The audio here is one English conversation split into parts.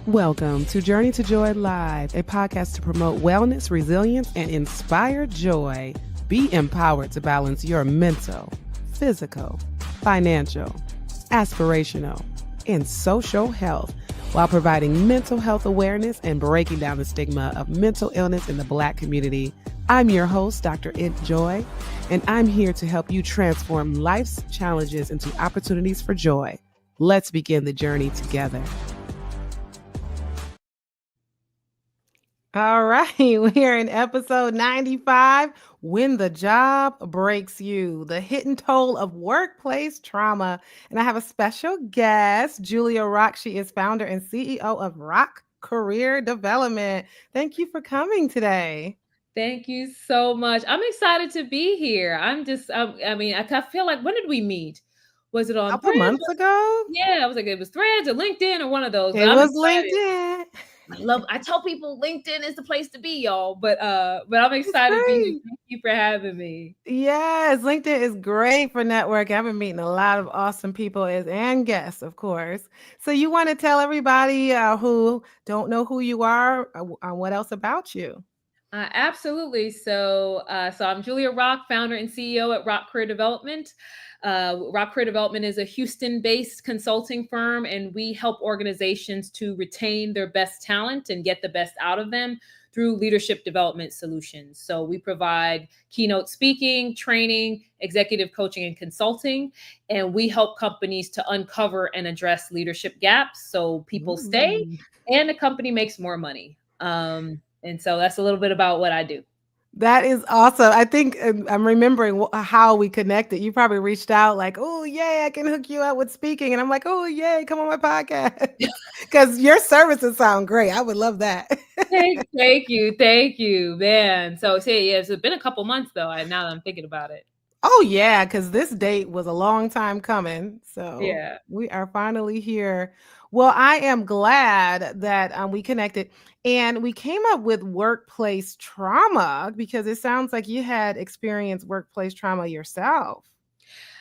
Welcome to Journey to Joy Live, a podcast to promote wellness, resilience, and inspire joy. Be empowered to balance your mental, physical, financial, aspirational, and social health while providing mental health awareness and breaking down the stigma of mental illness in the Black community. I'm your host, Dr. Int Joy, and I'm here to help you transform life's challenges into opportunities for joy. Let's begin the journey together. All right, we're in episode 95, When the Job Breaks You, the hidden toll of workplace trauma. And I have a special guest, Julia Rock. She is founder and CEO of Rock Career Development. Thank you for coming today. Thank you so much. I'm excited to be here. I feel like, when did we meet? Was it A on couple Threads? months ago, Yeah, I was like, it was Threads or LinkedIn or one of those, but it I'm was excited. LinkedIn. I tell people LinkedIn is the place to be, y'all, but I'm It's excited to be here. great. Thank you for having me. Yes, LinkedIn is great for networking. I've been meeting a lot of awesome people and guests, of course. So you want to tell everybody who don't know who you are, what else about you? Absolutely. So I'm Julia Rock, founder and CEO at Rock Career Development. Rock Career Development is a Houston-based consulting firm, and we help organizations to retain their best talent and get the best out of them through leadership development solutions. So we provide keynote speaking, training, executive coaching, and consulting, and we help companies to uncover and address leadership gaps so people stay Ooh. and the company makes more money. And so that's a little bit about what I do. That is awesome. I think I'm remembering how we connected. You probably reached out like, "Oh, yay, I can hook you up with speaking." And I'm like, "Oh, yay, come on my podcast." Because your services sound great. I would love that. Thank you, man. Yeah, it's been a couple months though. Now that I'm thinking about it. Oh, yeah, because this date was a long time coming. So Yeah. we are finally here. Well, I am glad that we connected and we came up with workplace trauma because it sounds like you had experienced workplace trauma yourself.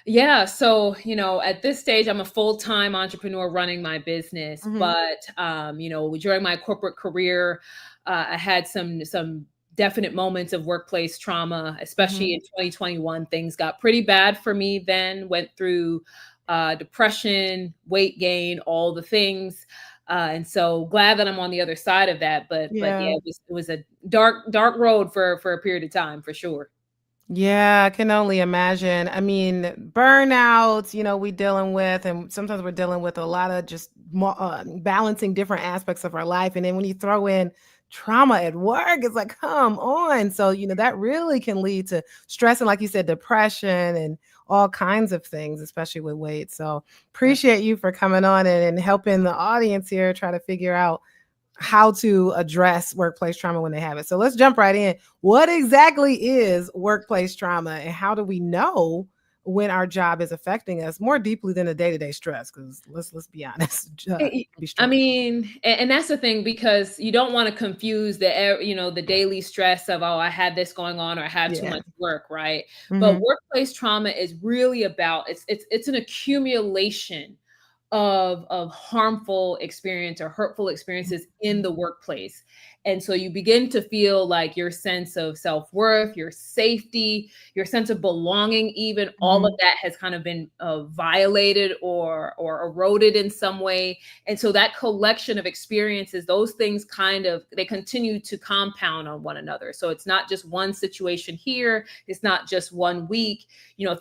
Yeah. At this stage, I'm a full-time entrepreneur running my business. Mhm. But during my corporate career, I had some definite moments of workplace trauma, especially Mhm. in 2021. Things got pretty bad for me then, went through depression, weight gain, all the things. And so glad that I'm on the other side of that. But yeah, Yeah. it was a dark road for a period of time for sure. Yeah, I can only imagine. I mean, burnouts, we dealing with, and sometimes we're dealing with a lot of just more, balancing different aspects of our life. And then when you throw in trauma at work, it's like, come on. So, that really can lead to stress and, like you said, depression and all kinds of things, especially with weight. So, appreciate you for coming on and helping the audience here try to figure out how to address workplace trauma when they have it. So let's jump right in. What exactly is workplace trauma and how do we know when our job is affecting us more deeply than the day-to-day stress? Because let's be honest, I be I stressful. mean, and that's the thing because you don't want to confuse the daily stress of, oh, I had this going on or I had too Yeah. much work, right? But Hmm. workplace trauma is really about it's an accumulation of harmful experience or hurtful experiences in the workplace. And so you begin to feel like your sense of self-worth, your safety, your sense of belonging, even all of Hmm. that has kind of been violated or eroded in some way. And so that collection of experiences, those things they continue to compound on one another. So it's not just one situation here, it's not just one week.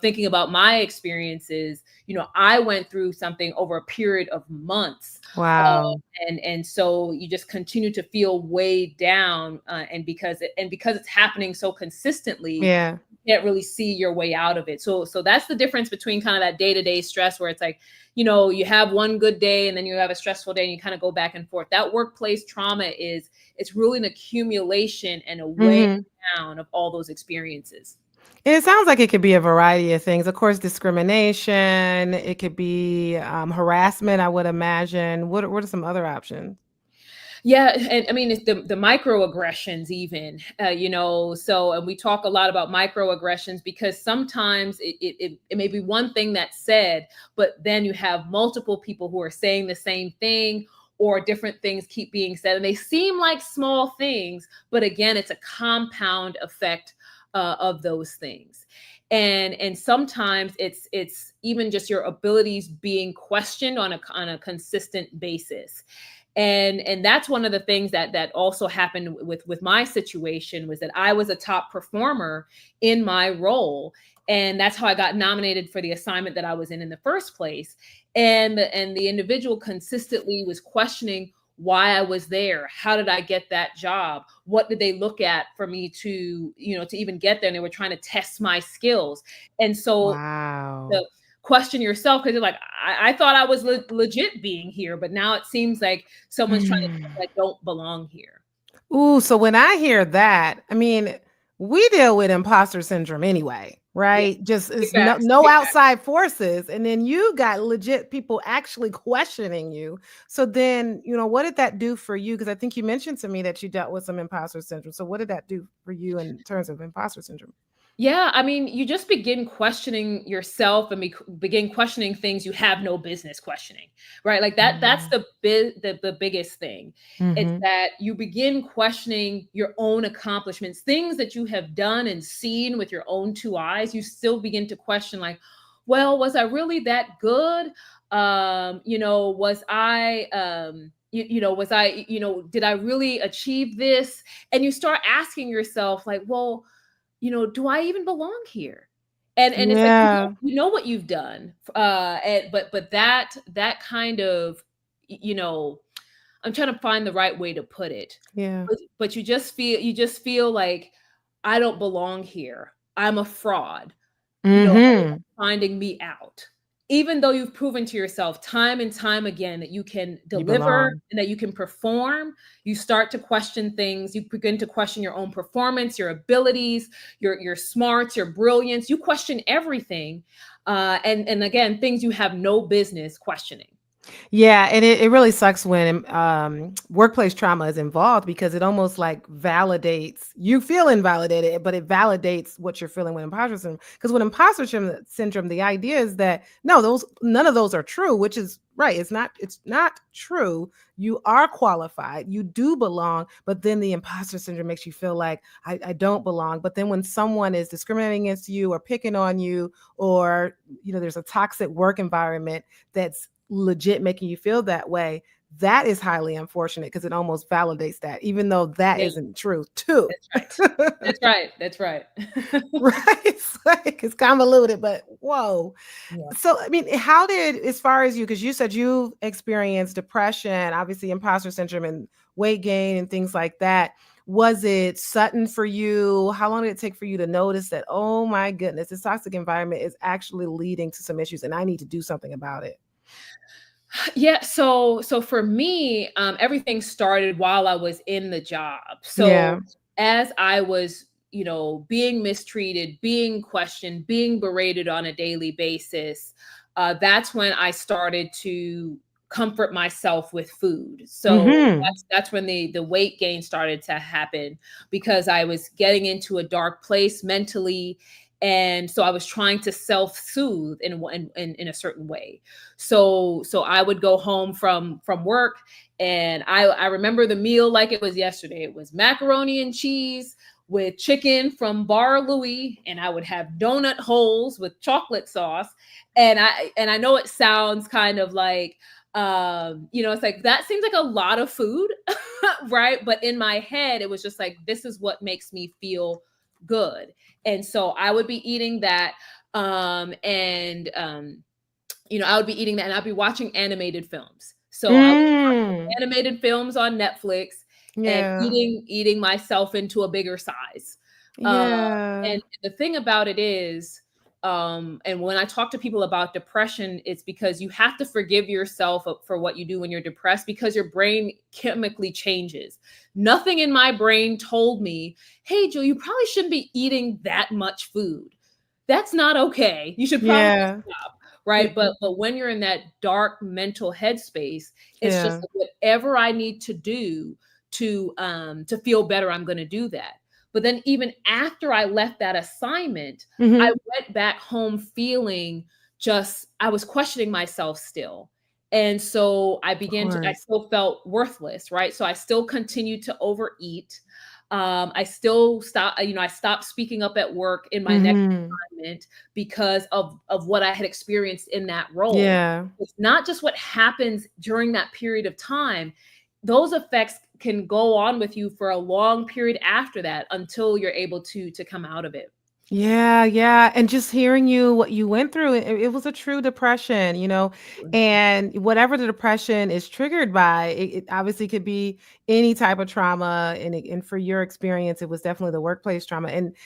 Thinking about my experiences, I went through something over a period of months. Uh, Wow. and so you just continue to feel weighed down, and because it's happening so consistently, Yeah. you can't really see your way out of it. So that's the difference between kind of that day-to-day stress where it's like, you have one good day and then you have a stressful day and you kind of go back and forth. That workplace trauma it's really an accumulation and a weighing Hmm. down of all those experiences. And it sounds like it could be a variety of things. Of course, discrimination. It could be harassment, I would imagine. What are some other options? Yeah, and I mean it's the microaggressions even, and we talk a lot about microaggressions because sometimes it may be one thing that's said, but then you have multiple people who are saying the same thing, or different things keep being said. And they seem like small things, but again, it's a compound effect of those things. And sometimes it's even just your abilities being questioned on a consistent basis. And that's one of the things that also happened with my situation, was that I was a top performer in my role, and that's how I got nominated for the assignment that I was in the first place. And the individual consistently was questioning why I was there. How did I get that job? What did they look at for me to, to even get there? And they were trying to test my skills. And so Wow. the question yourself, because you're like, I thought I was legit being here, but now it seems like someone's trying to tell me I don't belong here. Ooh, so when I hear that, I mean, we deal with imposter syndrome anyway, Yeah, right? Just big it's facts, no big facts. outside forces. And then you got legit people actually questioning you. So then, what did that do for you? Because I think you mentioned to me that you dealt with some imposter syndrome. So what did that do for you in terms of imposter syndrome? Yeah, I mean, you just begin questioning yourself and begin questioning things you have no business questioning, right? Like that's the biggest thing. It's Mm-hmm. that you begin questioning your own accomplishments, things that you have done and seen with your own two eyes. You still begin to question, like, well, was I really that good? Was I was I, did I really achieve this? And you start asking yourself, like, well, do I even belong here? And it's like, Yeah. you know what you've done. But that kind of, you know, I'm trying to find the right way to put it. Yeah. But you just feel like, I don't belong here. I'm a fraud. Mm-hmm. Finding me out. Even though you've proven to yourself time and time again that you can You deliver belong. and that you can perform, you start to question things. You begin to question your own performance, your abilities, your smarts, your brilliance. You question everything, and again, things you have no business questioning. Yeah, and it really sucks when workplace trauma is involved because it almost like validates you feel invalidated, but it validates what you're feeling with imposter syndrome. Because with imposter syndrome, the idea is that no, those none of those are true, which is right. It's not true. You are qualified, you do belong, but then the imposter syndrome makes you feel like I don't belong. But then when someone is discriminating against you or picking on you, or there's a toxic work environment that's legit making you feel that way, that is highly unfortunate because it almost validates that, even though that Yeah, isn't true too. that's right. That's right. That's right. Right? It's convoluted, but whoa. Yeah. So, I mean, how did, as far as you, because you said you experienced depression, obviously imposter syndrome and weight gain and things like that. Was it sudden for you? How long did it take for you to notice that, oh my goodness, this toxic environment is actually leading to some issues and I need to do something about it? Yeah, so for me, everything started while I was in the job. So Yeah. as I was, being mistreated, being questioned, being berated on a daily basis, that's when I started to comfort myself with food. So Mm-hmm. that's when the weight gain started to happen, because I was getting into a dark place mentally. And so I was trying to self-soothe in a certain way. So I would go home from work, and I remember the meal like it was yesterday. It was macaroni and cheese with chicken from Bar Louie, and I would have donut holes with chocolate sauce. And I know it sounds kind of like, it's like, that seems like a lot of food, right? But in my head, it was just like, this is what makes me feel good. And so I would be eating that, and I would be eating that, and I'd be watching animated films. So I was Mm. animated films on Netflix and Yeah. eating myself into a bigger size. Uh, Yeah. and the thing about it is, and when I talk to people about depression, it's because you have to forgive yourself for what you do when you're depressed, because your brain chemically changes. Nothing in my brain told me, hey, Jill, you probably shouldn't be eating that much food. That's not okay. You should probably Yeah. stop. Yeah. Right. But when you're in that dark mental headspace, it's just Yeah. like, whatever I need to do to feel better, I'm going to do that. But then even after I left that assignment, I Mhm. went back home feeling, just, I was questioning myself still. And so Of I course. still felt worthless, right? So I still continued to overeat. I still stopped, I stopped speaking up at work in my next Mhm. assignment because of what I had experienced in that role. Yeah. It's not just what happens during that period of time. Those effects can go on with you for a long period after that until you're able to come out of it. Yeah, yeah, and just hearing you what you went through, it was a true depression, and whatever the depression is triggered by, it obviously could be any type of trauma, and for your experience, it was definitely the workplace trauma, and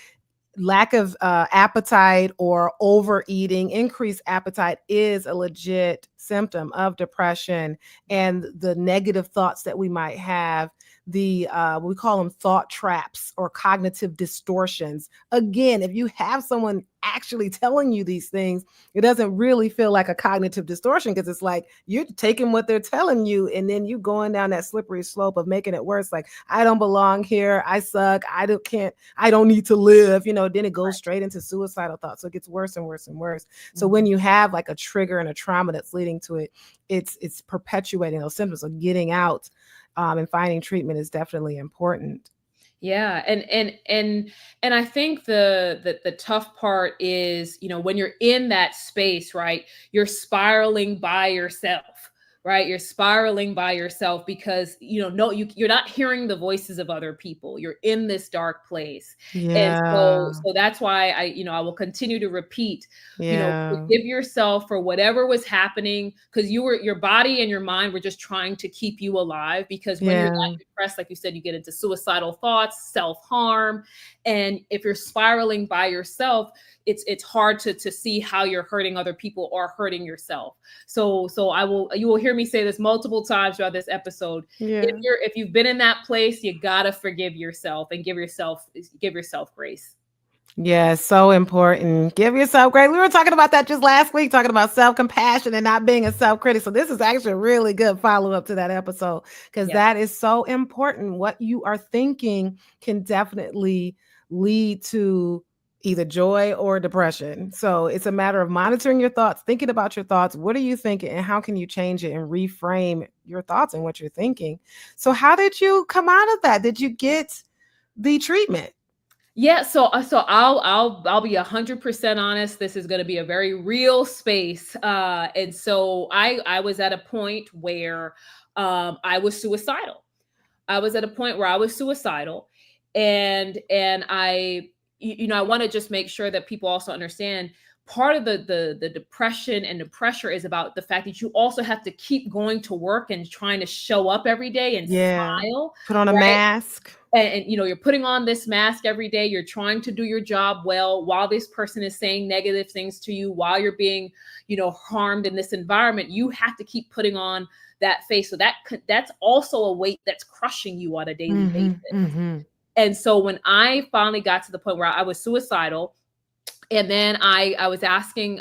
lack of appetite or overeating, increased appetite is a legit symptom of depression and the negative thoughts that we might have. We call them thought traps or cognitive distortions. Again, if you have someone actually telling you these things, it doesn't really feel like a cognitive distortion because it's like you're taking what they're telling you and then you going down that slippery slope of making it worse. Like, I don't belong here. I suck. I don't need to live, then it goes straight into suicidal thoughts. So it gets worse and worse and worse. So when Mhm. you have like a trigger and a trauma that's leading to it, it's perpetuating those symptoms. So getting out and finding treatment is definitely important. Yeah, and I think the tough part is, when you're in that space, right? You're spiraling by yourself, right? You're spiraling by yourself because, no, you're not hearing the voices of other people. You're in this dark place. And Yeah. so that's why I will continue to repeat, Yeah. forgive yourself for whatever was happening because your body and your mind were just trying to keep you alive because when you're Yeah. depressed, like you said, you get into suicidal thoughts, self-harm. And if you're spiraling by yourself, it's hard to see how you're hurting other people or hurting yourself. So you will hear me say this multiple times throughout this episode. Yeah. If you've been in that place, you gotta forgive yourself and give yourself grace. Yeah, so important. Give yourself grace. We were talking about that just last week, talking about self-compassion and not being a self-critic. So this is actually a really good follow-up to that episode because Yeah. that is so important. What you are thinking can definitely lead to either joy or depression. So it's a matter of monitoring your thoughts, thinking about your thoughts. What are you thinking and how can you change it and reframe your thoughts and what you're thinking? So how did you come out of that? Did you get the treatment? Yeah, so I'll be 100% honest. This is going to be a very real space, and so I was at a point where I was suicidal. I was at a point where I was suicidal, and I want to just make sure that people also understand part of the depression and the pressure is about the fact that you also have to keep going to work and trying to show up every day and Yeah. smile, Put on a right? mask. And you're putting on this mask every day, you're trying to do your job well while this person is saying negative things to you, while you're being harmed in this environment. You have to keep putting on that face, so that's also a weight that's crushing you on a daily Mhm, basis. mhm. And so when I finally got to the point where I was suicidal, and then I was asking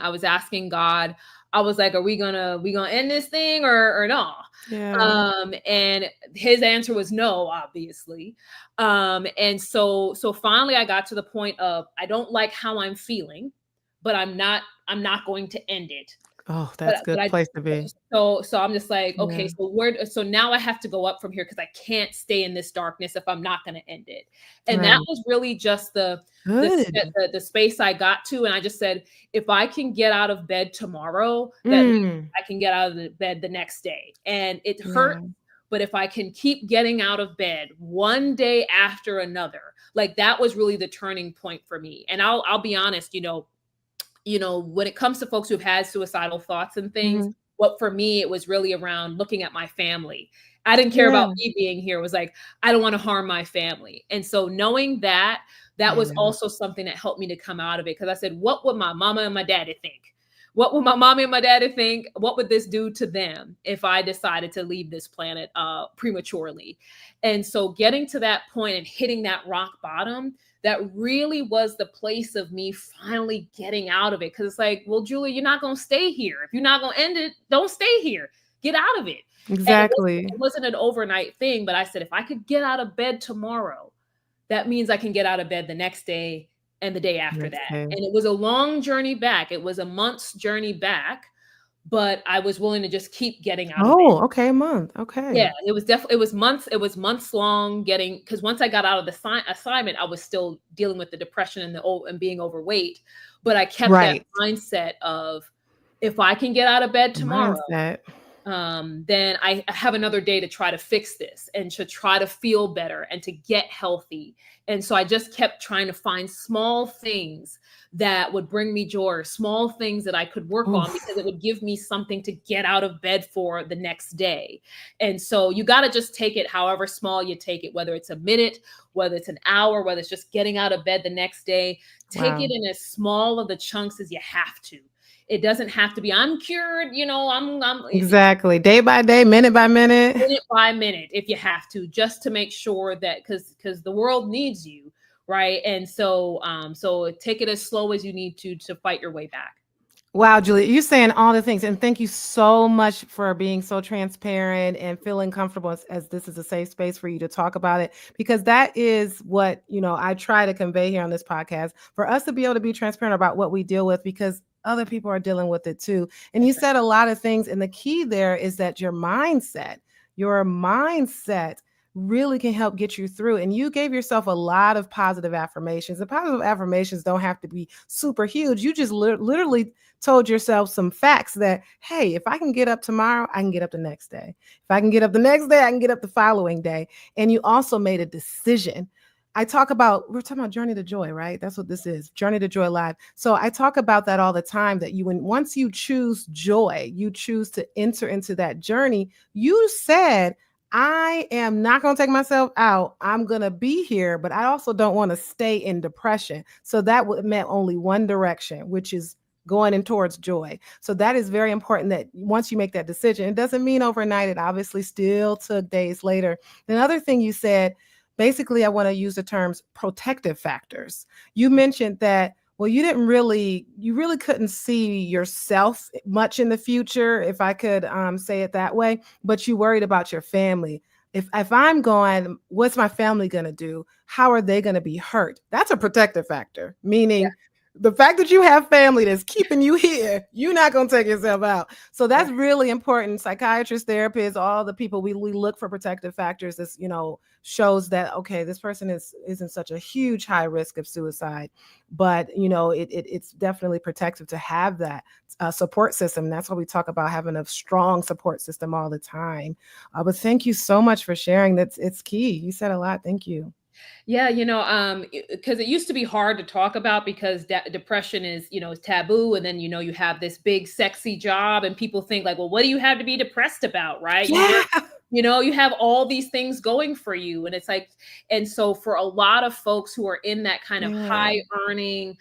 God, I was like, are we gonna end this thing or no? Yeah. And his answer was no, obviously. And so finally I got to the point of, I don't like how I'm feeling, but I'm not going to end it. Oh, But that's a but good I place to be. so I'm just like, okay, Yeah. so now I have to go up from here because I can't stay in this darkness if I'm not gonna end it. And that Right. was really just Good. the space I got to, and I just said, if I can get out of bed tomorrow, that means Mm. I can get out of the bed the next day. And it hurt, Yeah. but if I can keep getting out of bed one day after another, like that was really the turning point for me. And I'll be honest, when it comes to folks who've had suicidal thoughts and things, Mhm. what for me, it was really around looking at my family. I didn't care about Yeah. me being here. It was like, I don't want to harm my family. And so knowing that, that was Yeah. also something that helped me to come out of it. Cause I said, what would my mama and my daddy think? What would my mom and my daddy think? What would this do to them if I decided to leave this planet prematurely? And so getting to that point and hitting that rock bottom, that really was the place of me finally getting out of it. Cause it's like, well, Julie, you're not gonna stay here. If you're not gonna end it, don't stay here. Get out of it. And Exactly. it wasn't an overnight thing, but I said, if I could get out of bed tomorrow, that means I can get out of bed the next day and the day after Next that. day. And it was a long journey back. It was a month's journey back, but I was willing to just keep getting out of bed. Oh, okay, a month. Yeah, Okay. it was months long getting, because once I got out of the assignment, I was still dealing with the depression and and being overweight, but I kept that Right. mindset of, if I can get out of bed tomorrow, Mindset. then I have another day to try to fix this and to try to feel better and to get healthy. And so I just kept trying to find small things that would bring me joy, or small things that I could work on, Oof. because it would give me something to get out of bed for the next day. And so you got to just take it however small you take it, whether it's a minute, whether it's an hour, whether it's just getting out of bed the next day. Take it Wow. in as small of the chunks as you have to. It doesn't have to be, I'm cured, I'm Exactly. Day by day, minute by minute. minute by minute if you have to, just to make sure that, because the world needs you, right? And so so take it as slow as you need to fight your way back. Wow, Julia, you saying all the things, and thank you so much for being so transparent and feeling comfortable as this is a safe space for you to talk about it, because that is what, I try to convey here on this podcast, for us to be able to be transparent about what we deal with, because other people are dealing with it too. And you That's right. said a lot of things, and the key there is that your mindset really can help get you through. And you gave yourself a lot of positive affirmations. The positive affirmations don't have to be super huge. You just literally told yourself some facts that, hey, if I can get up tomorrow, I can get up the next day. If I can get up the next day, I can get up the following day. And you also made a decision. We're talking about Journey to Joy, right? That's what this is, Journey to Joy Live. So I talk about that all the time, that once you choose joy, you choose to enter into that journey. You said, I am not going to take myself out. I'm going to be here, but I also don't want to stay in depression. So that would meant only one direction, which is going in towards joy. So that is very important, that once you make that decision, it doesn't mean overnight. It obviously still took days later. Another thing you said, basically, I want to use the terms protective factors. You mentioned that, well, you really couldn't see yourself much in the future, if I could say it that way, but you worried about your family. If I'm going, what's my family going to do? How are they going to be hurt? That's a protective factor, Yeah. meaning the fact that you have family that's keeping you here, you're not going to take yourself out. So that's Right. really important. Psychiatrists, therapists, all the people, we look for protective factors. This, shows that, okay, this person isn't such a huge high risk of suicide, but it's definitely protective to have that support system. That's why we talk about having a strong support system all the time. But thank you so much for sharing. It's key. You said a lot. Thank you. Yeah, because it used to be hard to talk about, because depression is, taboo. And then, you have this big, sexy job, and people think like, well, what do you have to be depressed about? Right. You Yeah. work, you have all these things going for you. And it's like, and so for a lot of folks who are in that kind of Yeah. high earning,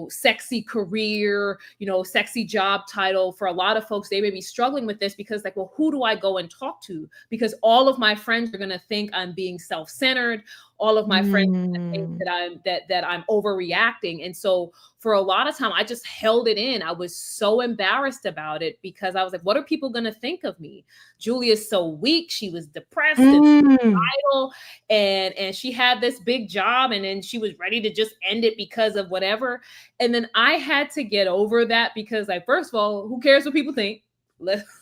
sexy career, sexy job title, for a lot of folks, they may be struggling with this, because like, well, who do I go and talk to? Because all of my friends are going to think I'm being self-centered. All of my friends think Mm. that I'm overreacting. And so for a lot of time, I just held it in. I was so embarrassed about it, because I was like, what are people going to think of me? Julia's so weak. She was depressed and Mm. suicidal, and she had this big job, and then she was ready to just end it because of whatever. And then I had to get over that, because like, first of all, who cares what people think?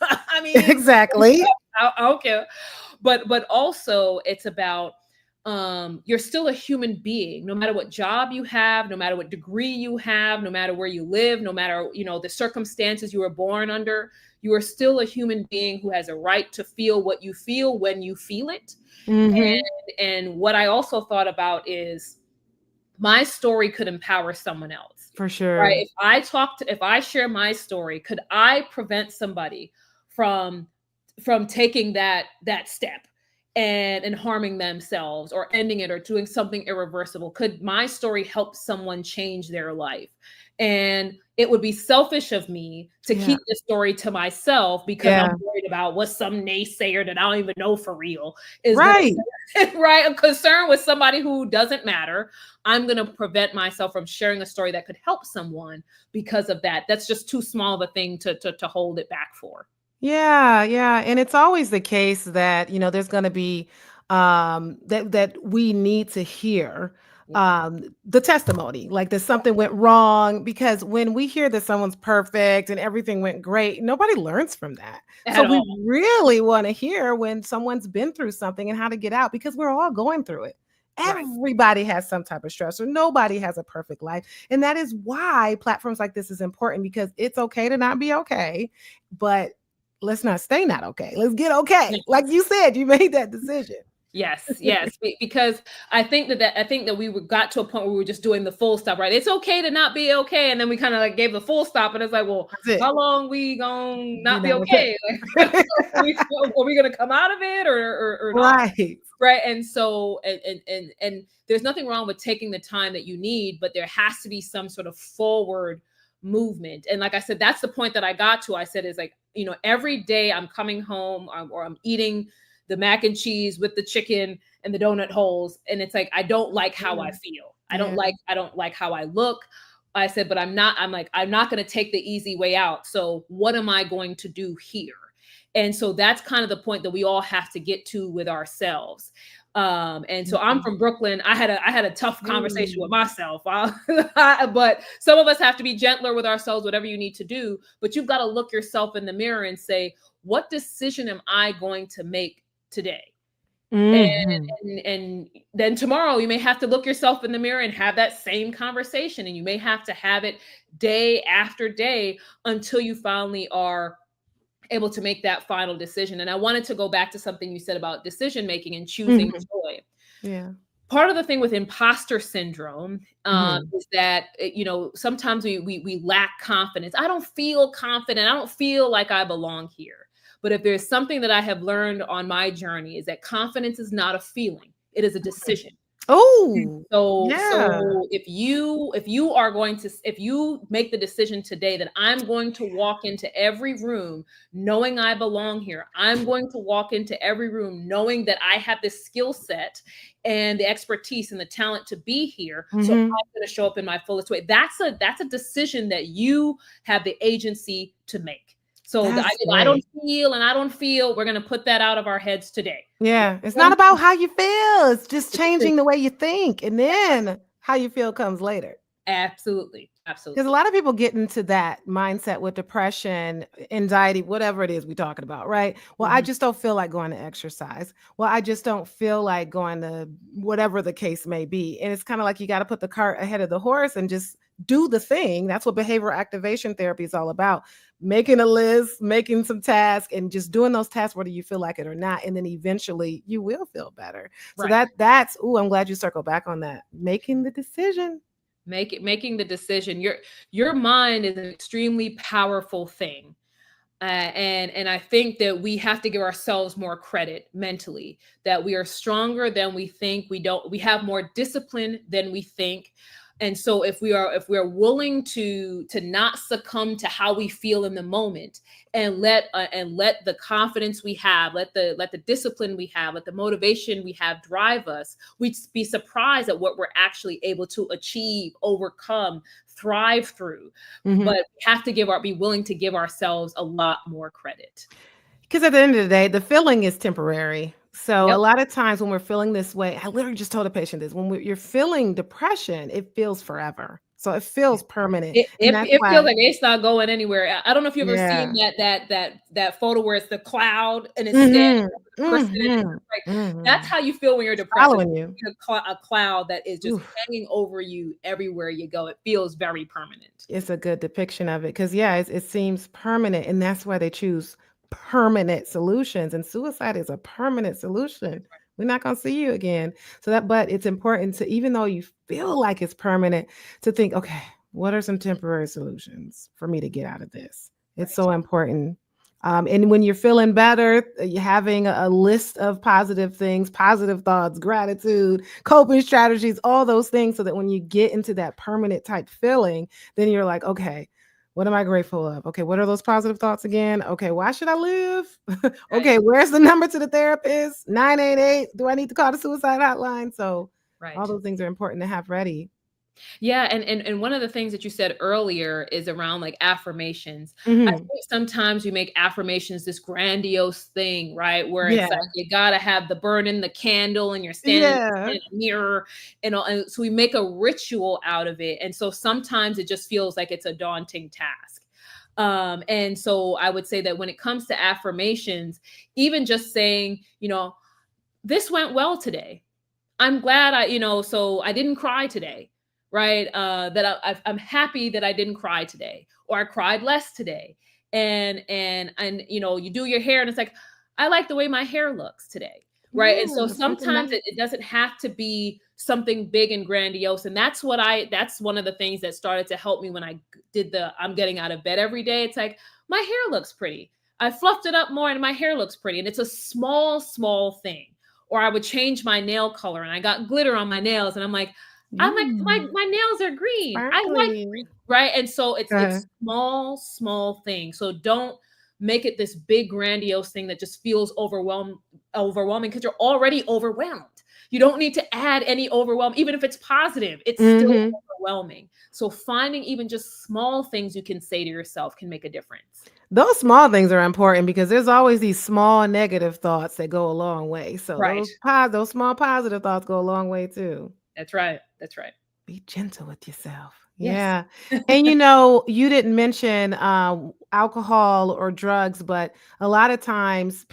I mean, Exactly. I don't care. But also, it's about, you're still a human being, no matter what job you have, no matter what degree you have, no matter where you live, no matter, the circumstances you were born under. You are still a human being who has a right to feel what you feel when you feel it. Hmm. And what I also thought about is, my story could empower someone else, For right? sure. If I share my story, could I prevent somebody from taking that step and harming themselves, or ending it, or doing something irreversible? Could my story help someone change their life? And it would be selfish of me to Yeah. keep the story to myself, because I'm Yeah. worried about what some naysayer that I don't even know for real is gonna Right. say. Right? I'm concerned with somebody who doesn't matter. I'm going to prevent myself from sharing a story that could help someone because of that. That's just too small of a thing to hold it back for. Yeah, yeah, and it's always the case that, there's gonna be, that we need to hear, Yeah. the testimony, like that something went wrong, because when we hear that someone's perfect and everything went great, nobody learns from that. So At we all. really want to hear when someone's been through something and how to get out, because we're all going through it. Right. Everybody has some type of stress, or nobody has a perfect life. And that is why platforms like this is important, because it's okay to not be okay, but let's not stay not okay. Let's get okay. Like you said, you made that decision. Yes, yes, because I think that got to a point where we were just doing the full stop, right? It's okay to not be okay, and then we kind of like gave the full stop, and it's like, well, That's it. how long we gonna Be not be not okay. okay? Like, are we gonna come out of it or not? Right. Right? And so and there's nothing wrong with taking the time that you need, but there has to be some sort of forward movement. And like I said, that's the point that I got to. I said is like, every day I'm coming home, or I'm eating the mac and cheese with the chicken and the donut holes, and it's like I don't like how I Yeah. feel. Yeah. I don't like how I look. I said, but I'm like, I'm not going to take the easy way out. So what am I going to do here? And so that's kind of the point that we all have to get to with ourselves. And so I'm Mhm. from Brooklyn. I had a tough conversation with Mm. myself. But some of us have to be gentler with ourselves, whatever you need to do. But you've got to look yourself in the mirror and say, what decision am I going to make today? And, Mhm. and then tomorrow you may have to look yourself in the mirror and have that same conversation, and you may have to have it day after day until you finally are able to make that final decision. And I wanted to go back to something you said about decision making and choosing Mhm. joy. Yeah. Part of the thing with imposter syndrome Mhm. is that sometimes we lack confidence. I don't feel confident. I don't feel like I belong here. But if there's something that I have learned on my journey, is that confidence is not a feeling; it is a decision. Oh, yeah. So if you are going to, if you make the decision today that I'm going to walk into every room knowing I belong here, I'm going to walk into every room knowing that I have the skill set and the expertise and the talent to be here, so Mhm. I'm going to show up in my fullest way. That's a decision that you have the agency to make. So That's I don't great. feel and I don't feel, we're going to put that out of our heads today. Yeah, it's not One about how you feel, it's just decision. changing the way you think, and then how you feel comes later. Absolutely. Because a Absolutely. lot of people get into that mindset with depression, anxiety, whatever it is we're talking about, right? Well, I Mhm. just don't feel like going to exercise. Well, I just don't feel like going to whatever the case may be. And it's kind of like you got to put the cart ahead of the horse and just do the thing. That's what behavioral activation therapy is all about. Making a list, making some tasks, and just doing those tasks whether you feel like it or not. And then eventually you will feel better. So Right. that's I'm glad you circled back on that. Making the decision. Making the decision. Your mind is an extremely powerful thing. And I think that we have to give ourselves more credit mentally, that we are stronger than we think. We have more discipline than we think. And so if we are willing to not succumb to how we feel in the moment, and let the confidence we have, let the discipline we have, let the motivation we have drive us, we'd be surprised at what we're actually able to achieve, overcome, thrive through. But Mhm. we have to be willing to give ourselves a lot more credit. Because at the end of the day, the feeling is temporary. So a Yep. lot of times when we're feeling this way, I literally just told a patient this, when you're feeling depression, it feels forever. So it feels permanent. And that's It feels why, like it's not going anywhere. I don't know if you've ever seen yeah. that photo where it's the cloud and it's standing Mhm. over the person, and it's Mhm. just like that's Mhm. how you feel when you're depressed. It's Following you. a cloud that is just Oof. hanging over you everywhere you go. It feels very permanent. It's a good depiction of it because, yeah, it seems permanent. And that's why they choose permanent solutions. And suicide is a permanent solution. We're not going to see you again. So but it's important to, even though you feel like it's permanent, to think, okay, what are some temporary solutions for me to get out of this? It's Right. so important. And when you're feeling better, you're having a list of positive things, positive thoughts, gratitude, coping strategies, all those things, so that when you get into that permanent type feeling, then you're like, okay, what am I grateful of? Okay, what are those positive thoughts again? Okay, why should I live? Right. Okay, where's the number to the therapist? 988. Do I need to call the suicide hotline? So all Right. those things are important to have ready. Yeah, and one of the things that you said earlier is around like affirmations. I Mhm. think sometimes we make affirmations this grandiose thing, right? Where it's like Yeah. you gotta have the burning the candle and you're standing Yeah. in a mirror and all, and so we make a ritual out of it. And so sometimes it just feels like it's a daunting task. And so I would say that when it comes to affirmations, even just saying, this went well today. I'm glad so I didn't cry today, right? That I'm happy that I didn't cry today, or I cried less today. And you do your hair, and it's like, I like the way my hair looks today, right? And so Yeah, something sometimes nice. it doesn't have to be something big and grandiose, and that's one of the things that started to help me when I did the I'm getting out of bed every day. It's like my hair looks pretty. I fluffed it up more, and my hair looks pretty, and it's a small thing. Or I would change my nail color and I got glitter on my nails and I'm like Mm, my nails are green. I like sparkly. green, right? And so Uh-huh. it's small things. So don't make it this big grandiose thing that just feels overwhelming because you're already overwhelmed. You don't need to add any overwhelm, even if it's positive, it's still Mhm. overwhelming. So finding even just small things you can say to yourself can make a difference. Those small things are important because there's always these small negative thoughts that go a long way. So Right. those small positive thoughts go a long way too. That's right. That's right. Be gentle with yourself. Yes. Yeah. And you didn't mention alcohol or drugs, but a lot of times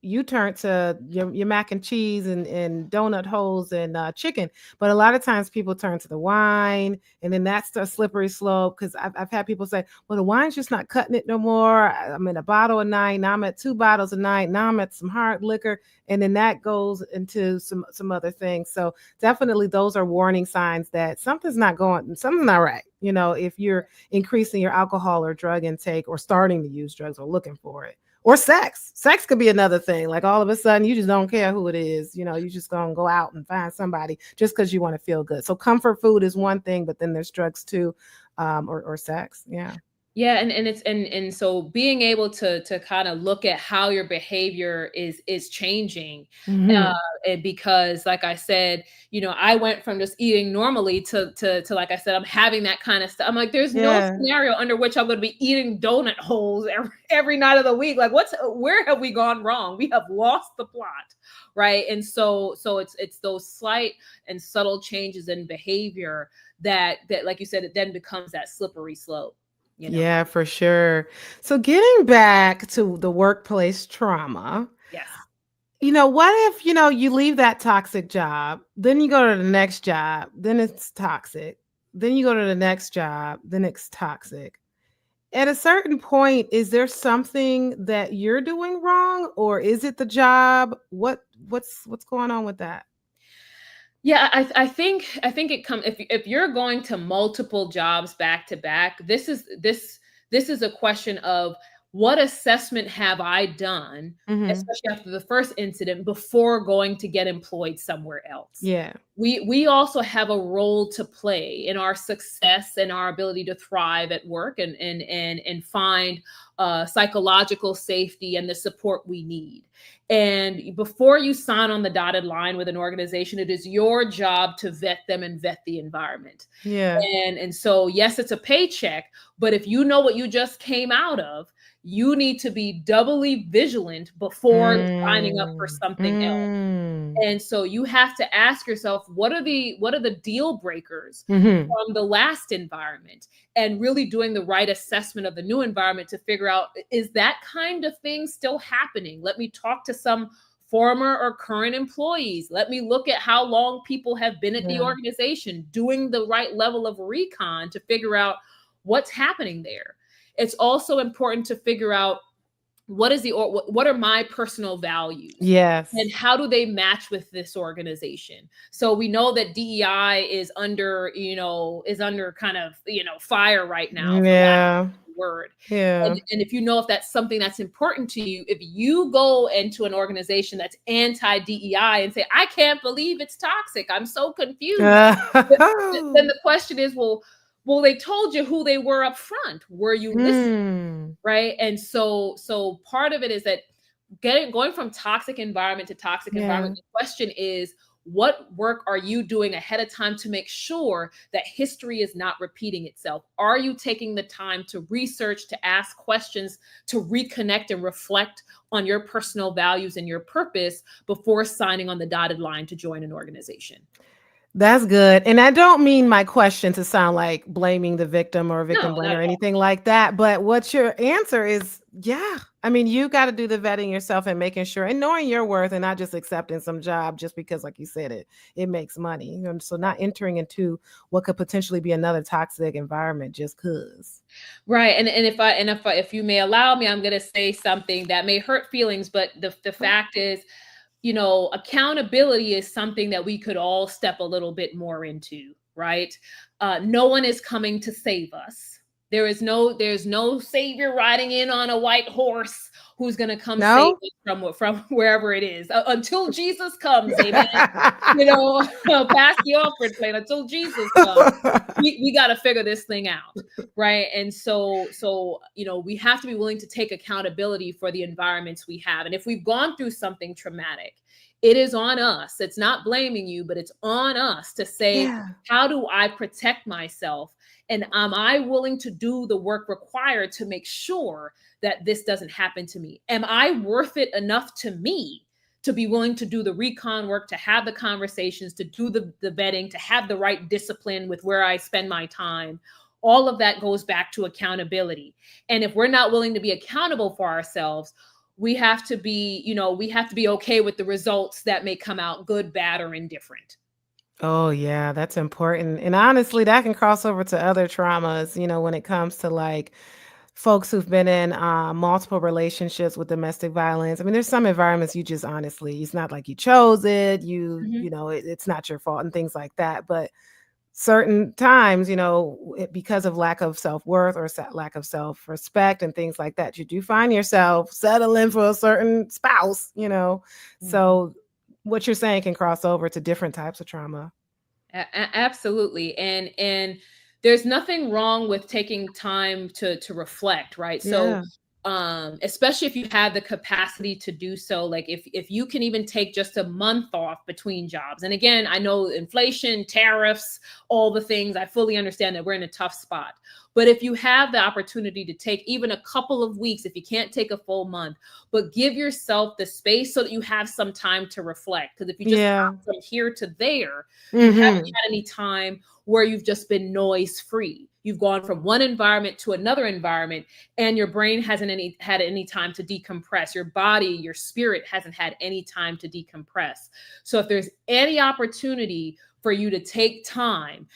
you turn to your mac and cheese and donut holes and chicken, but a lot of times people turn to the wine, and then that's the slippery slope because I've had people say, well, the wine's just not cutting it no more. I'm in a bottle a night. Now I'm at 2 bottles a night. Now I'm at some hard liquor. And then that goes into some other things. So definitely those are warning signs that something's not right. If you're increasing your alcohol or drug intake or starting to use drugs or looking for it. Or sex could be another thing. Like all of a sudden you just don't care who it is. You just gonna go out and find somebody just because you want to feel good. So comfort food is one thing, but then there's drugs too, or sex. Yeah. Yeah, and it's and so being able to kind of look at how your behavior is changing, uh, Hmm. and because like I said, I went from just eating normally to like I said, I'm having that kind of stuff. I'm like, there's no Yeah. scenario under which I'm going to be eating donut holes every night of the week. Like, where have we gone wrong? We have lost the plot, right? And so it's those slight and subtle changes in behavior that like you said, it then becomes that slippery slope, you know. Yeah, for sure. So getting back to the workplace trauma, Yes. what if, you leave that toxic job, then you go to the next job, then it's toxic. Then you go to the next job, then it's toxic. At a certain point, is there something that you're doing wrong or is it the job? What's going on with that? Yeah, I think it comes if you're going to multiple jobs back to back, this is a question of what assessment have I done, Mhm. especially after the first incident, before going to get employed somewhere else. Yeah. We also have a role to play in our success and our ability to thrive at work and find psychological safety and the support we need. And before you sign on the dotted line with an organization, it is your job to vet them and vet the environment. Yeah. And so, yes, it's a paycheck, but if you know what you just came out of, you need to be doubly vigilant before signing up for Mm. something else. Mm. And so you have to ask yourself, what are the deal breakers Mhm. from the last environment, and really doing the right assessment of the new environment to figure out, is that kind of thing still happening? Let me talk to some former or current employees. Let me look at how long people have been at the Yeah. organization, doing the right level of recon to figure out what's happening there. It's also important to figure out what are my personal values and Yes. how do they match with this organization. So we know that DEI is under kind of fire right now, for lack Yeah. of a word. Yeah. And if you know if that's something that's important to you, if you go into an organization that's anti DEI and say, I can't believe it's toxic, I'm so confused, then the question is, well, they told you who they were up front, were you listening? Mm. Right. And so part of it is that going from toxic environment to toxic environment, Yeah. the question is, What work are you doing ahead of time to make sure that history is not repeating itself? Are you taking the time to research, to ask questions, to reconnect and reflect on your personal values and your purpose before signing on the dotted line to join an organization? That's good. And I don't mean my question to sound like blaming the victim or victim No, blame not or at all. anything like that. But what your answer is, yeah. I mean, you got to do the vetting yourself and making sure and knowing your worth and not just accepting some job just because, like you said, it makes money. So not entering into what could potentially be another toxic environment just cause. Right. If you may allow me, I'm gonna say something that may hurt feelings, but the fact is, accountability is something that we could all step a little bit more into, right? No one is coming to save us. There's no savior riding in on a white horse who's going to come save No? us from wherever it is until Jesus comes. Amen. Pass the offering plate until Jesus comes. We got to figure this thing out, right? And so we have to be willing to take accountability for the environments we have. And if we've gone through something traumatic, it is on us. It's not blaming you, but it's on us to say, Yeah. how do I protect myself? And am I willing to do the work required to make sure that this doesn't happen to me? Am I worth it enough to me to be willing to do the recon work, to have the conversations, to do the vetting, to have the right discipline with where I spend my time? All of that goes back to accountability. And if we're not willing to be accountable for ourselves, we have to be okay with the results that may come out, good, bad, or indifferent. Oh, yeah, that's important. And honestly, that can cross over to other traumas, when it comes to like folks who've been in multiple relationships with domestic violence. I mean, there's some environments you just honestly, it's not like you chose it, Mhm. it's not your fault and things like that. But certain times, because of lack of self-worth or lack of self-respect and things like that, you do find yourself settling for a certain spouse. Mhm. So what you're saying can cross over to different types of trauma. Absolutely. And there's nothing wrong with taking time to reflect, right? So Yeah. especially if you have the capacity to do so, like if you can even take just a month off between jobs. And again, I know inflation, tariffs, all the things, I fully understand that we're in a tough spot. But if you have the opportunity to take even a couple of weeks, if you can't take a full month, but give yourself the space so that you have some time to reflect. Because if you just Yeah. hop from here to there, you haven't Mhm. had any time where you've just been noise free. You've gone from one environment to another environment, and your brain hasn't had any time to decompress. Your body, your spirit hasn't had any time to decompress. So if there's any opportunity for you to take time,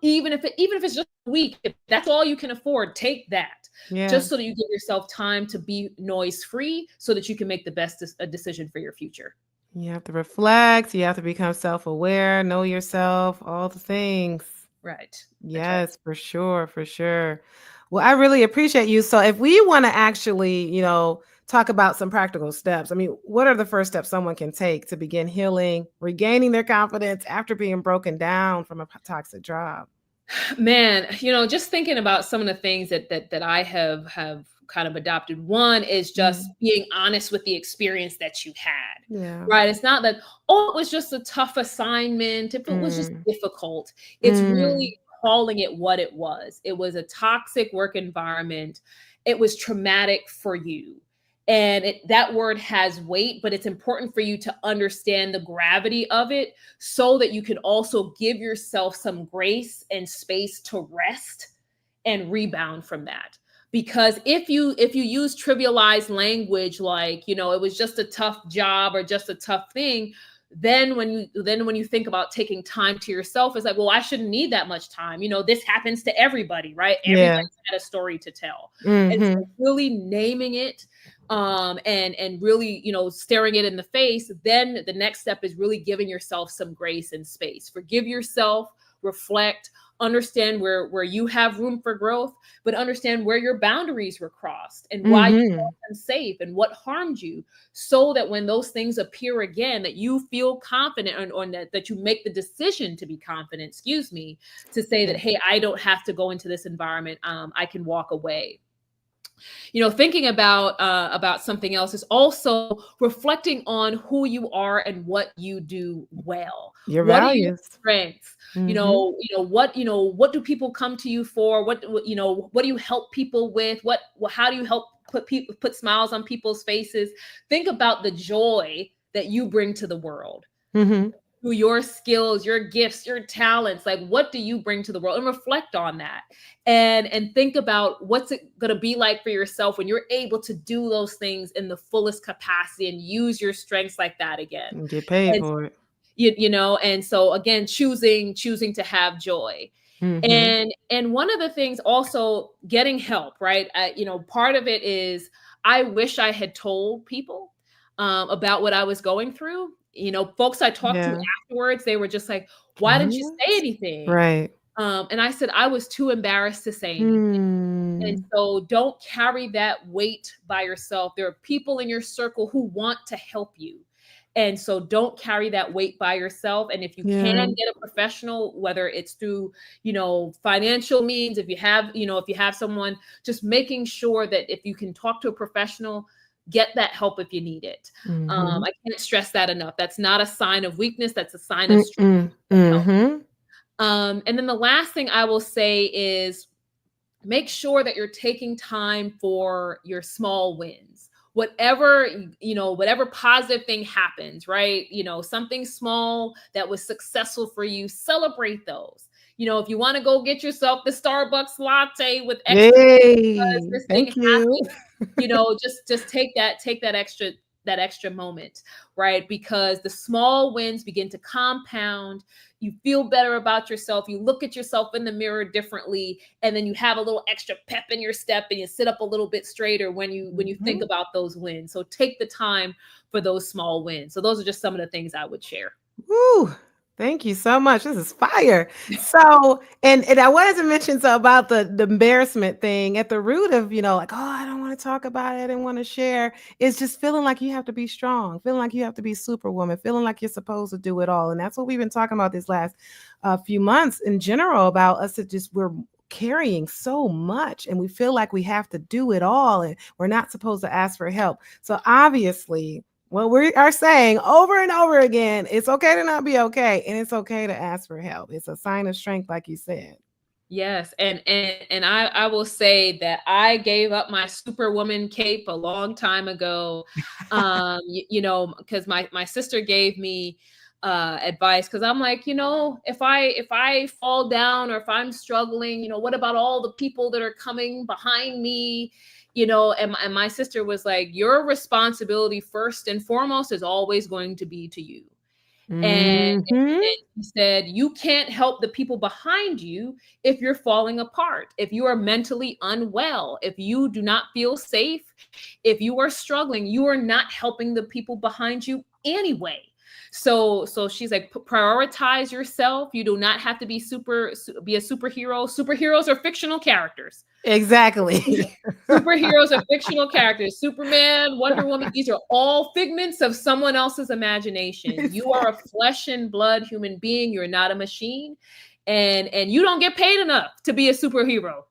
even if it's just a week, if that's all you can afford, take that, Yeah. just so that you give yourself time to be noise free, so that you can make the best decision for your future. You have to reflect, you have to become self-aware, know yourself, all the things. Right. That's right. Yes, for sure, for sure. Well, I really appreciate you. So if we want to actually, talk about some practical steps, I mean, what are the first steps someone can take to begin healing, regaining their confidence after being broken down from a toxic job? Man, just thinking about some of the things that I have kind of adopted. One is just Mm, being honest with the experience that you had. yeah. Right? It's not that, oh, it was just a tough assignment. If it was just Mm, difficult, it's really mm, calling it what it was. It was a toxic work environment. It was traumatic for you. And that word has weight, but it's important for you to understand the gravity of it, so that you can also give yourself some grace and space to rest and rebound from that. Because if you use trivialized language, like, it was just a tough job or just a tough thing, then when you think about taking time to yourself, it's like, well, I shouldn't need that much time. This happens to everybody, right? yeah. Everybody's had a story to tell. And so Mhm. really naming it, and really, staring it in the face, then the next step is really giving yourself some grace and space. Forgive yourself, reflect, understand where you have room for growth, but understand where your boundaries were crossed and why you felt Mhm. unsafe and what harmed you, so that when those things appear again, that you feel confident, or that you make the decision to be confident, excuse me, to say that, Yeah. hey, I don't have to go into this environment. I can walk away. thinking about something else is also reflecting on who you are and what you do well. Your What are your values. strengths? Mhm. What do people come to you for? What do you help people with? How do you help put smiles on people's faces? Think about the joy that you bring to the world Mhm. through your skills, your gifts, your talents. Like, what do you bring to the world? And reflect on that. And think about what's it going to be like for yourself when you're able to do those things in the fullest capacity and use your strengths like that again. And get paid And for it. and so again, choosing to have joy. Mhm. And one of the things also, getting help, right? Part of it is, I wish I had told people about what I was going through. Folks I talked to Yeah. afterwards, they were just like, "Why didn't you say What? anything?" Right. And I said I was too embarrassed to say anything. And Hmm. so don't carry that weight by yourself. There are people in your circle who want to help you. And so don't carry that weight by yourself. And if you can Yeah. get a professional, whether it's through, financial means, if you have someone, just making sure that if you can talk to a professional, get that help if you need it. Mhm. I can't stress that enough. That's not a sign of weakness. That's a sign of strength. Mm-mm. Help. Mhm. And then the last thing I will say is, make sure that you're taking time for your small wins. Whatever positive thing happens, right? Something small that was successful for you, celebrate those. If you want to go get yourself the Starbucks latte with extra because Yay. this thing Thank you. happened, just take that extra moment, right? Because the small wins begin to compound. You feel better about yourself. You look at yourself in the mirror differently, and then you have a little extra pep in your step, and you sit up a little bit straighter when you think Mhm. about those wins. So take the time for those small wins. So those are just some of the things I would share. Woo! Thank you so much. This is fire. So, and I wanted to mention so about the embarrassment thing at the root of, like, oh, I don't want to talk about it. I didn't want to share. It's just feeling like you have to be strong, feeling like you have to be superwoman, feeling like you're supposed to do it all. And that's what we've been talking about this last few months in general about us that just we're carrying so much and we feel like we have to do it all and we're not supposed to ask for help. So obviously well, we are saying over and over again, it's okay to not be okay, and it's okay to ask for help. It's a sign of strength, like you said. Yes, and I will say that I gave up my superwoman cape a long time ago. Because my sister gave me advice, because I'm like, if I fall down or if I'm struggling, what about all the people that are coming behind me? And my sister was like, your responsibility first and foremost is always going to be to you. And Mhm. he said, you can't help the people behind you if you're falling apart, if you are mentally unwell, if you do not feel safe, if you are struggling, you are not helping the people behind you anyway. So she's like, prioritize yourself. You do not have to be a superhero. Superheroes are fictional characters. Exactly. Superheroes are fictional characters. Superman, Wonder Woman, these are all figments of someone else's imagination. You are a Exactly. flesh and blood human being. You're not a machine. And you don't get paid enough to be a superhero.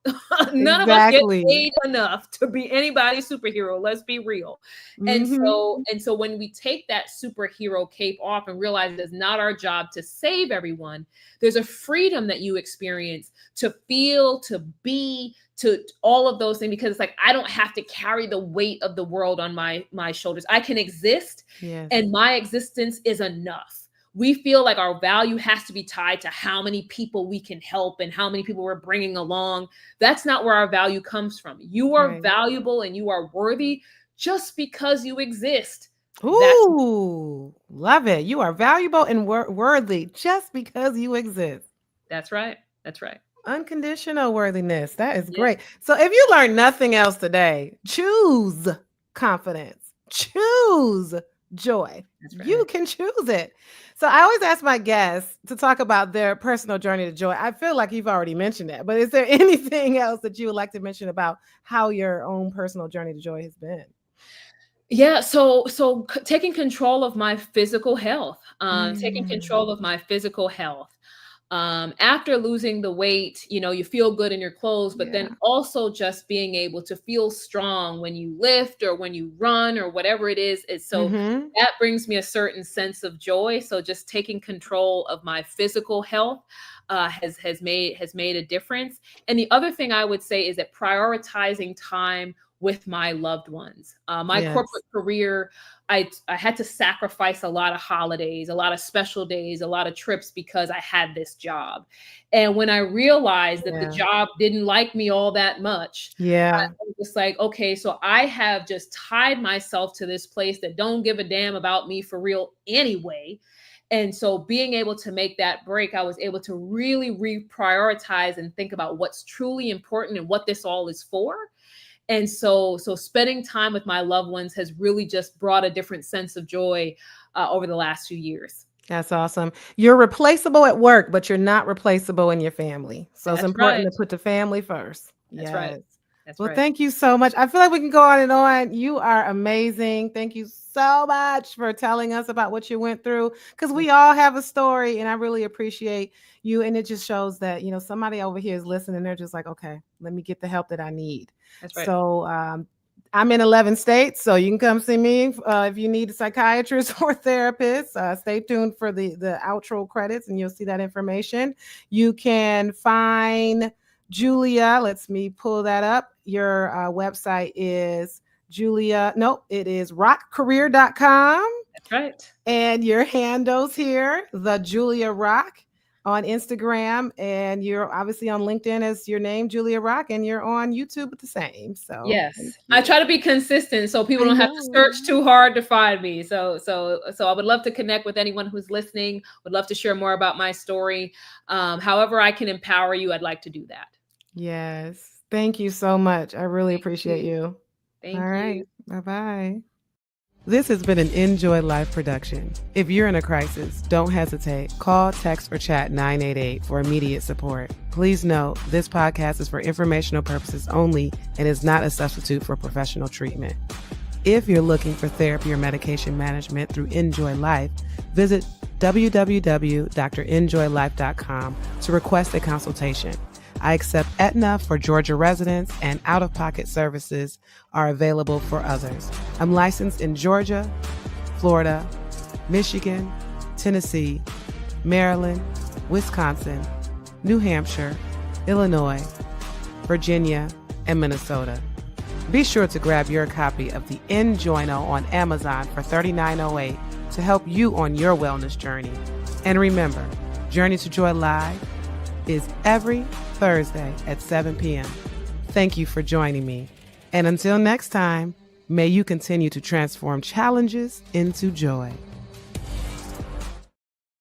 None of us get Exactly. paid enough to be anybody's superhero. Let's be real. And Mhm. so and so when we take that superhero cape off and realize it is not our job to save everyone, there's a freedom that you experience to feel, to be, to all of those things, because it's like, I don't have to carry the weight of the world on my shoulders. I can exist, Yes. and my existence is enough. We feel like our value has to be tied to how many people we can help and how many people we're bringing along. That's not where our value comes from. You are Right. valuable and you are worthy just because you exist. That's Ooh, love it. You are valuable and worthy just because you exist. that's right. That's right. Unconditional worthiness. That is Yeah, great. So if you learn nothing else today, choose confidence, choose joy. that's You right. can choose it. So I always ask my guests to talk about their personal journey to joy. I feel like you've already mentioned that, but is there anything else that you would like to mention about how your own personal journey to joy has been? Yeah, taking control of my physical health, taking Mm, control of my physical health. After losing the weight, you feel good in your clothes, but then Yeah. also just being able to feel strong when you lift or when you run or whatever it is so Mhm. that brings me a certain sense of joy. So just taking control of my physical health has made a difference. And the other thing I would say is that prioritizing time with my loved ones. My Yes. corporate career, I had to sacrifice a lot of holidays, a lot of special days, a lot of trips because I had this job. And when I realized that the Yeah. job didn't like me all that much, I Yeah. was just like, okay, so I have just tied myself to this place that don't give a damn about me for real anyway. And so being able to make that break, I was able to really reprioritize and think about what's truly important and what this all is for. And so spending time with my loved ones has really just brought a different sense of joy over the last few years. That's awesome. You're replaceable at work, but you're not replaceable in your family. So it's That's important right. to put the family first. That's right. Yes. That's Well, right. thank you so much. I feel like we can go on and on. You are amazing. Thank you so much for telling us about what you went through because we all have a story and I really appreciate you. And it just shows that, somebody over here is listening. They're just like, okay, let me get the help that I need. That's right. So, I'm in 11 states, so you can come see me if you need a psychiatrist or therapist. Stay tuned for the outro credits, and you'll see that information. You can find Julia. Let's me pull that up. Your website is Julia. No, it is rockcareer.com. That's right. And your handles here, the Julia Rock on Instagram, and you're obviously on LinkedIn as your name, Julia Rock, and you're on YouTube with the same. So thank Yes. I you. try to be consistent so people I don't have to know. search too hard to find me. So I would love to connect with anyone who's listening. Would love to share more about my story. However I can empower you, I'd like to do that. Yes. Thank you so much. I really Thank appreciate you. you. All Thank right. you. Bye bye. This has been an Enjoy Life production. If you're in a crisis, don't hesitate. Call, text, or chat 988 for immediate support. Please note, this podcast is for informational purposes only and is not a substitute for professional treatment. If you're looking for therapy or medication management through Enjoy Life, visit www.drenjoylife.com to request a consultation. I accept Aetna for Georgia residents, and out-of-pocket services are available for others. I'm licensed in Georgia, Florida, Michigan, Tennessee, Maryland, Wisconsin, New Hampshire, Illinois, Virginia, and Minnesota. Be sure to grab your copy of the Enjoyno on Amazon for $39.08 to help you on your wellness journey. And remember, Journey to Joy Live is every Thursday at 7 p.m. Thank you for joining me. And until next time, may you continue to transform challenges into joy.